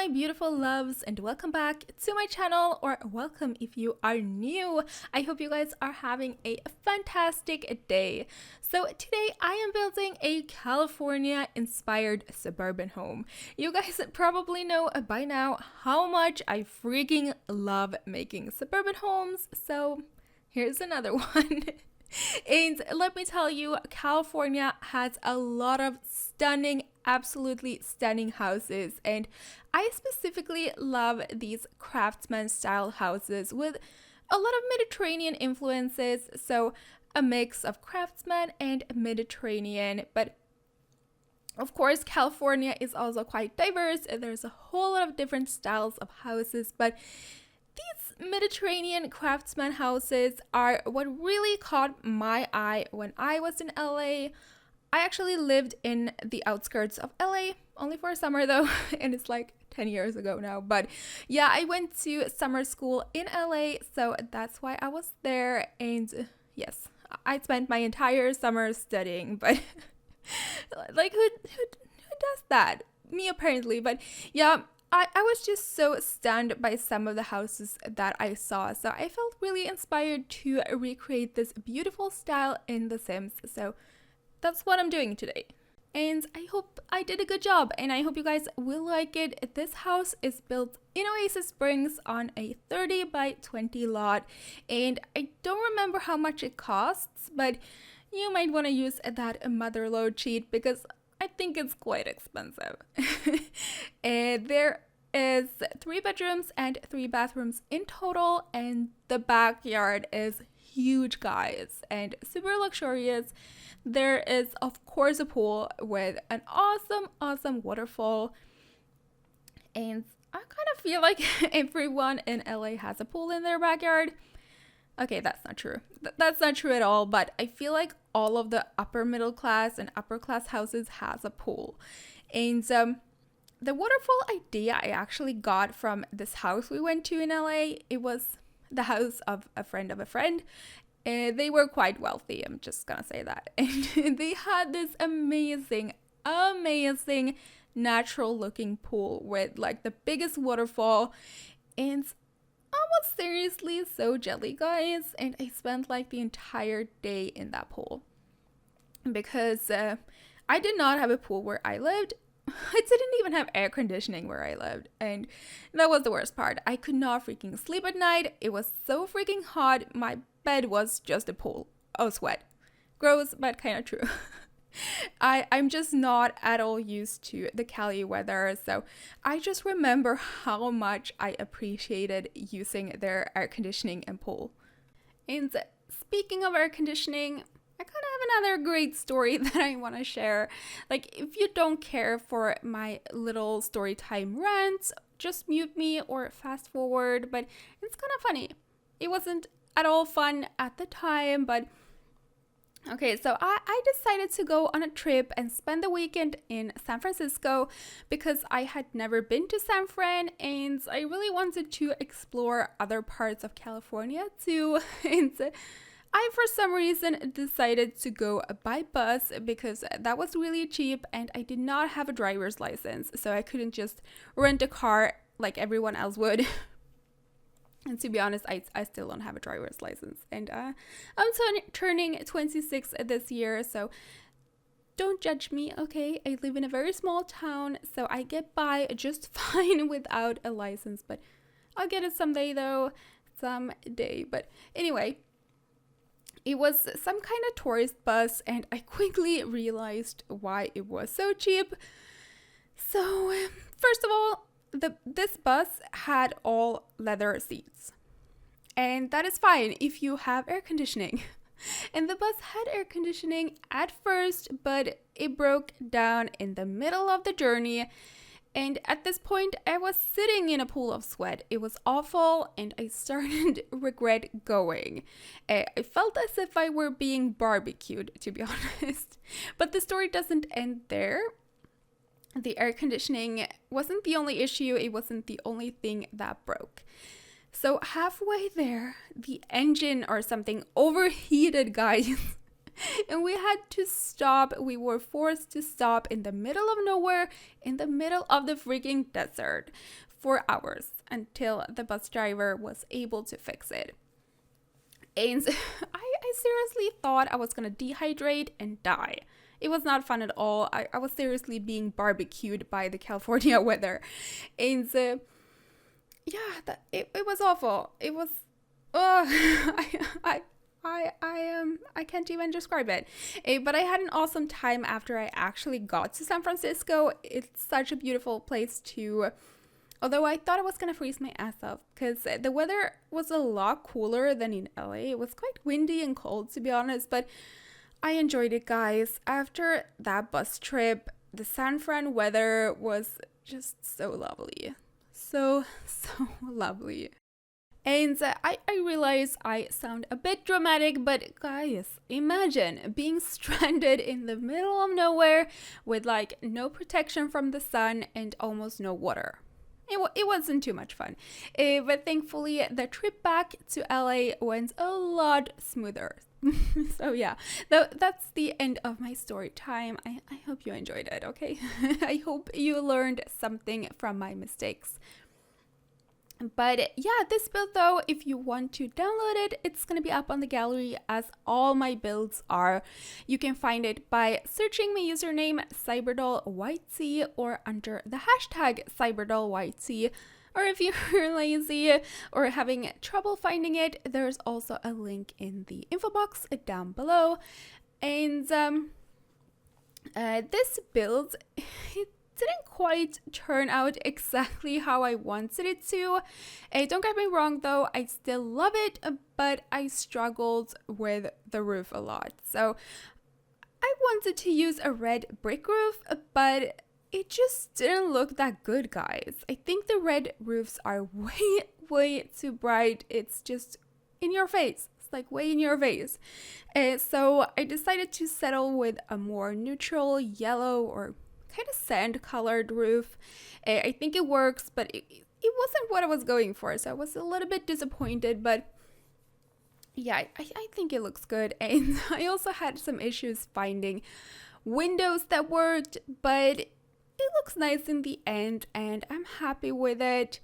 my beautiful loves, and welcome back to my channel, or welcome if you are new. I hope you guys are having a fantastic day. So today I am building a California inspired suburban home. You guys probably know by now how much I freaking love making suburban homes, so here's another one. And let me tell you, California has a lot of absolutely stunning houses, and I specifically love these Craftsman style houses with a lot of Mediterranean influences, so a mix of Craftsman and Mediterranean. But of course, California is also quite diverse, and there's a whole lot of different styles of houses, but these Mediterranean Craftsman houses are what really caught my eye when I was in LA. I actually lived in the outskirts of LA, only for a summer though, and it's like 10 years ago now. But yeah, I went to summer school in LA, so that's why I was there. And yes, I spent my entire summer studying, but like who does that? Me apparently. But yeah, I was just so stunned by some of the houses that I saw, so I felt really inspired to recreate this beautiful style in The Sims. So that's what I'm doing today. And I hope I did a good job, and I hope you guys will like it. This house is built in Oasis Springs on a 30 by 20 lot, and I don't remember how much it costs, but you might want to use that motherload cheat because I think it's quite expensive. And there is 3 bedrooms and 3 bathrooms in total, and the backyard is huge, guys, and super luxurious. There is of course a pool with an awesome waterfall, and I kind of feel like everyone in LA has a pool in their backyard. Okay, that's not true. That's not true at all, but I feel like all of the upper middle class and upper class houses has a pool. And the waterfall idea I actually got from this house we went to in LA. It was the house of a friend of a friend. They were quite wealthy, I'm just gonna say that. And they had this amazing natural looking pool with like the biggest waterfall. And I was seriously so jelly, guys, and I spent like the entire day in that pool because I did not have a pool where I lived. I didn't even have air conditioning where I lived, and that was the worst part. I could not freaking sleep at night. It was so freaking hot. My bed was just a pool of sweat. Gross, but kind of true. I'm just not at all used to the Cali weather, so I just remember how much I appreciated using their air conditioning and pool. And speaking of air conditioning, I kind of have another great story that I want to share. Like, if you don't care for my little story time rants, just mute me or fast forward, but it's kind of funny. It wasn't at all fun at the time, but okay, so I decided to go on a trip and spend the weekend in San Francisco because I had never been to San Fran, and I really wanted to explore other parts of California too. And I, for some reason, decided to go by bus because that was really cheap, and I did not have a driver's license, so I couldn't just rent a car like everyone else would. And to be honest, I still don't have a driver's license, and I'm turning 26 this year, so don't judge me, okay? I live in a very small town, so I get by just fine without a license, but I'll get it someday though, someday. But anyway, it was some kind of tourist bus, and I quickly realized why it was so cheap. So first of all, this bus had all leather seats, and that is fine if you have air conditioning. And the bus had air conditioning at first, but it broke down in the middle of the journey, and at this point I was sitting in a pool of sweat. It was awful, and I started to regret going. I felt as if I were being barbecued, to be honest. But the story doesn't end there. The air conditioning wasn't the only issue. It wasn't the only thing that broke. So halfway there, the engine or something overheated, guys. And we had to stop. We were forced to stop in the middle of nowhere, in the middle of the freaking desert for hours until the bus driver was able to fix it. And I seriously thought I was gonna dehydrate and die. It was not fun at all. I was seriously being barbecued by the California weather. And yeah, it was awful. It was, I can't even describe it. But I had an awesome time after I actually got to San Francisco. It's such a beautiful place to, although I thought I was gonna freeze my ass off because the weather was a lot cooler than in LA. It was quite windy and cold, to be honest, but I enjoyed it, guys. After that bus trip, the San Fran weather was just so lovely. So lovely. And I realize I sound a bit dramatic, but guys, imagine being stranded in the middle of nowhere with like no protection from the sun and almost no water. It wasn't too much fun. But thankfully, the trip back to LA went a lot smoother. So yeah, that's the end of my story time. I hope you enjoyed it, okay? I hope you learned something from my mistakes. But yeah, this build though, if you want to download it, it's gonna be up on the gallery as all my builds are. You can find it by searching my username CyberdollYT or under the hashtag CyberdollYT. Or if you're lazy or having trouble finding it, there's also a link in the info box down below. And this build, it didn't quite turn out exactly how I wanted it to. Don't get me wrong though, I still love it, but I struggled with the roof a lot. So I wanted to use a red brick roof, but it just didn't look that good, guys. I think the red roofs are way too bright. It's just in your face. It's like way in your face. So I decided to settle with a more neutral yellow or kind of sand colored roof. I think it works, but it wasn't what I was going for, so I was a little bit disappointed, but yeah, I think it looks good. And I also had some issues finding windows that worked, but it looks nice in the end and I'm happy with it.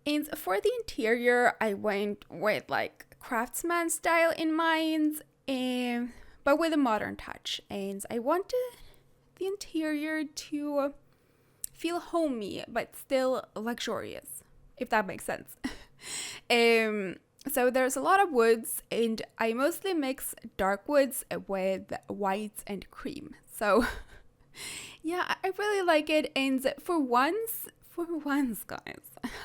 And for the interior, I went with like Craftsman style in mind, but with a modern touch. And I wanted the interior to feel homey but still luxurious, if that makes sense. So there's a lot of woods and I mostly mix dark woods with white and cream. So yeah, I really like it. And for once guys,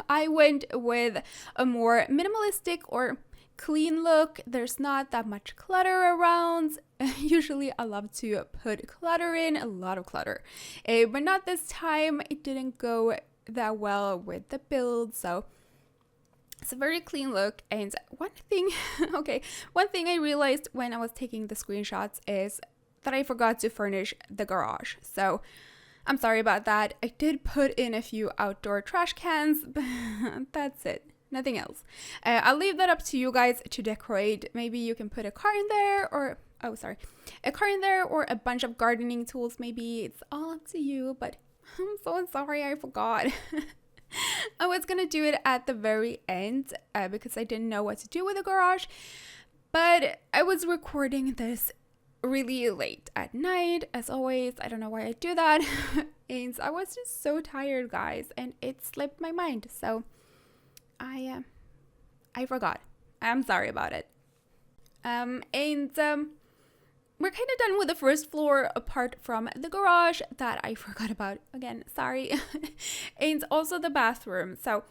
I went with a more minimalistic or clean look. There's not that much clutter around. Usually I love to put clutter in, a lot of clutter, but not this time. It didn't go that well with the build, so it's a very clean look. And one thing I realized when I was taking the screenshots is that I forgot to furnish the garage, so I'm sorry about that. I did put in a few outdoor trash cans, but that's it. Nothing else. I'll leave that up to you guys to decorate. Maybe you can put a car in there or, a car in there or a bunch of gardening tools. Maybe it's all up to you, but I'm so sorry I forgot. I was gonna do it at the very end because I didn't know what to do with the garage, but I was recording this really late at night, as always. I don't know why I do that. And I was just so tired, guys, and it slipped my mind. So I forgot. I'm sorry about it. We're kind of done with the first floor apart from the garage that I forgot about. Again, sorry. And also the bathroom. So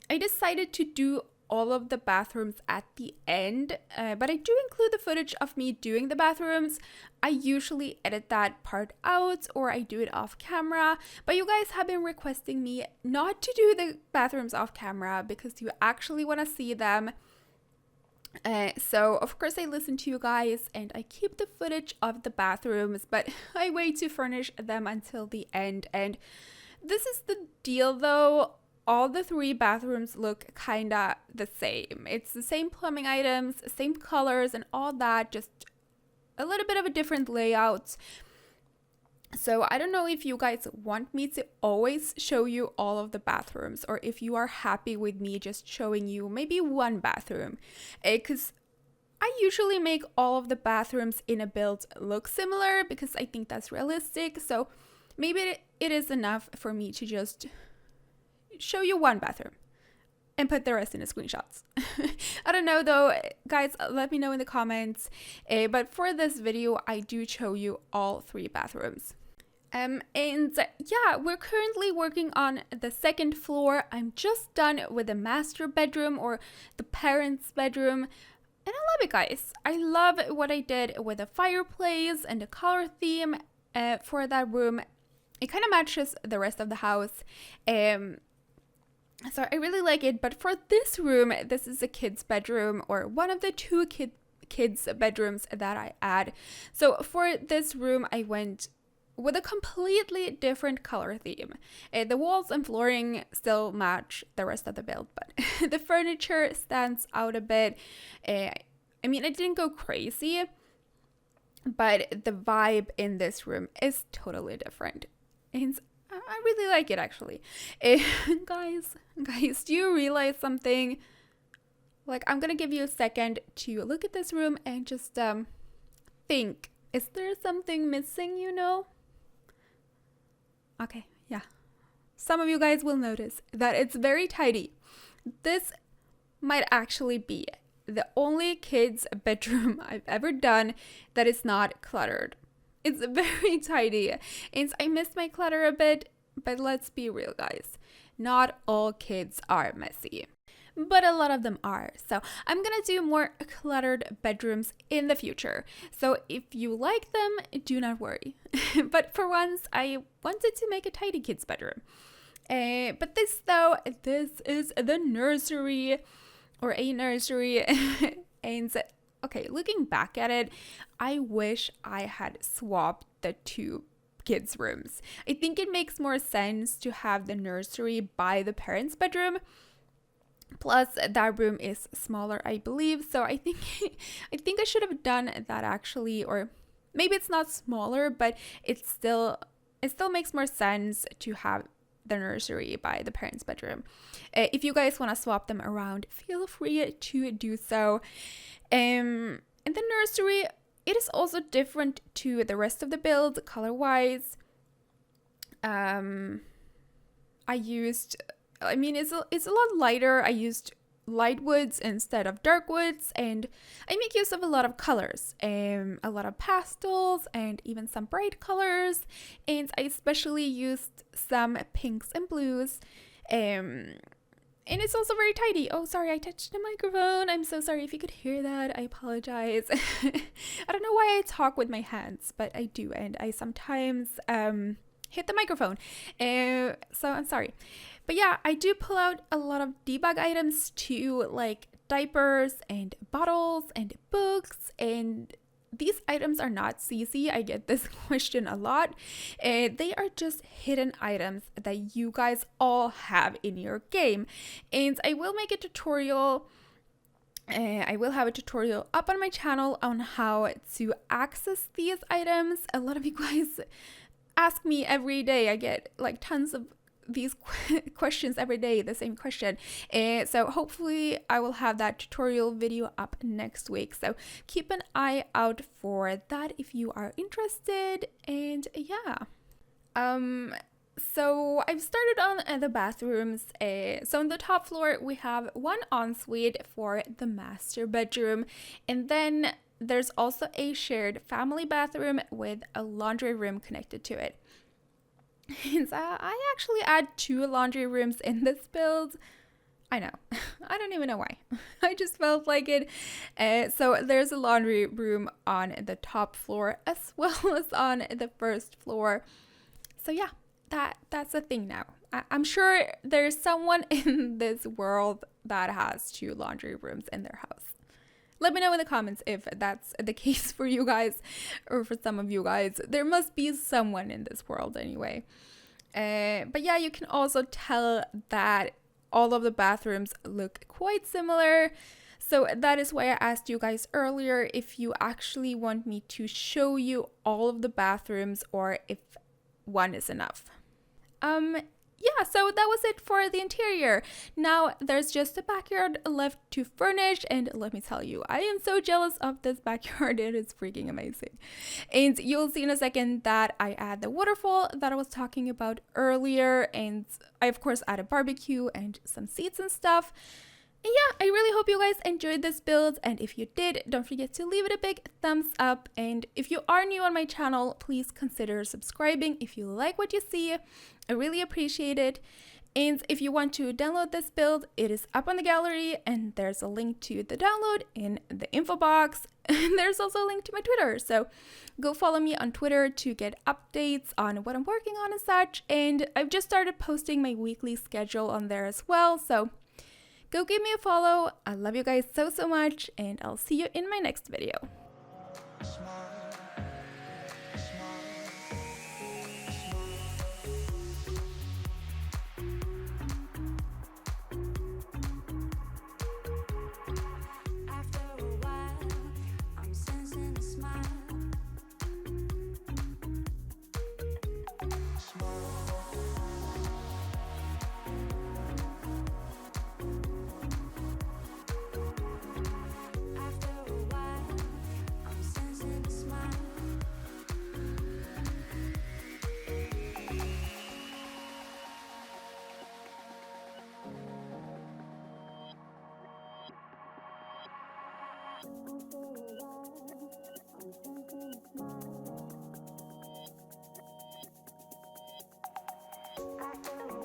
I decided to do all of the bathrooms at the end, but I do include the footage of me doing the bathrooms. I usually edit that part out or I do it off camera, but you guys have been requesting me not to do the bathrooms off camera because you actually want to see them. So of course I listen to you guys and I keep the footage of the bathrooms, but I wait to furnish them until the end. And this is the deal though. All the 3 bathrooms look kinda the same. It's the same plumbing items, same colors and all that, just a little bit of a different layout. So I don't know if you guys want me to always show you all of the bathrooms, or if you are happy with me just showing you maybe one bathroom, because I usually make all of the bathrooms in a build look similar because I think that's realistic. So maybe it is enough for me to just show you one bathroom and put the rest in the screenshots. I don't know though, guys, let me know in the comments. But for this video, I do show you all 3 bathrooms. And yeah, we're currently working on the 2nd floor. I'm just done with the master bedroom, or the parents' bedroom. And I love it, guys. I love what I did with the fireplace and the color theme for that room. It kind of matches the rest of the house. So I really like it. But for this room, this is a kid's bedroom, or one of the 2 kids' bedrooms that I add. So for this room, I went with a completely different color theme. The walls and flooring still match the rest of the build, but the furniture stands out a bit. I mean, I didn't go crazy, but the vibe in this room is totally different. And I really like it, actually. Guys, do you realize something? Like, I'm gonna give you a second to look at this room and just think, is there something missing, you know? Okay, yeah. Some of you guys will notice that it's very tidy. This might actually be the only kids' bedroom I've ever done that is not cluttered. It's very tidy. And I miss my clutter a bit, but let's be real, guys. Not all kids are messy, but a lot of them are. So I'm gonna do more cluttered bedrooms in the future. So if you like them, do not worry. But for once, I wanted to make a tidy kid's bedroom. But this is the nursery, or a nursery. And okay, looking back at it, I wish I had swapped the 2 kids' rooms. I think it makes more sense to have the nursery by the parents' bedroom. Plus, that room is smaller, I believe. So I think I should have done that, actually. Or maybe it's not smaller, but it still makes more sense to have the nursery by the parents' bedroom. If you guys want to swap them around, feel free to do so. In the nursery, it is also different to the rest of the build color-wise. It's a lot lighter. I used light woods instead of dark woods, and I make use of a lot of colors, a lot of pastels, and even some bright colors. And I especially used some pinks and blues. And it's also very tidy. Oh, sorry, I touched the microphone. I'm so sorry if you could hear that. I apologize. I don't know why I talk with my hands, but I do, and I sometimes hit the microphone. So I'm sorry. But yeah, I do pull out a lot of debug items too, like diapers and bottles and books, and these items are not CC. I get this question a lot. They are just hidden items that you guys all have in your game. And I will make a tutorial. I will have a tutorial up on my channel on how to access these items. A lot of you guys ask me every day. I get like tons of these questions every day, the same question. So hopefully I will have that tutorial video up next week. So keep an eye out for that if you are interested. And yeah. So I've started on the bathrooms. So on the top floor, we have one ensuite for the master bedroom. And then there's also a shared family bathroom with a laundry room connected to it. And so I actually add 2 laundry rooms in this build. I know. I don't even know why. I just felt like it. So there's a laundry room on the top floor as well as on the first floor. So yeah, that's a thing now. I'm sure there's someone in this world that has 2 laundry rooms in their house. Let me know in the comments if that's the case for you guys, or for some of you guys. There must be someone in this world anyway. But yeah, you can also tell that all of the bathrooms look quite similar. So that is why I asked you guys earlier if you actually want me to show you all of the bathrooms or if one is enough. Yeah, so that was it for the interior. Now there's just the backyard left to furnish, and let me tell you, I am so jealous of this backyard. It is freaking amazing. And you'll see in a second that I add the waterfall that I was talking about earlier, and I of course add a barbecue and some seats and stuff. And yeah, I really hope you guys enjoyed this build, and if you did, don't forget to leave it a big thumbs up, and if you are new on my channel, please consider subscribing if you like what you see. I really appreciate it. And if you want to download this build, it is up on the gallery, and there's a link to the download in the info box, and there's also a link to my Twitter, so go follow me on Twitter to get updates on what I'm working on and such. And I've just started posting my weekly schedule on there as well, so go give me a follow. I love you guys so much, and I'll see you in my next video. After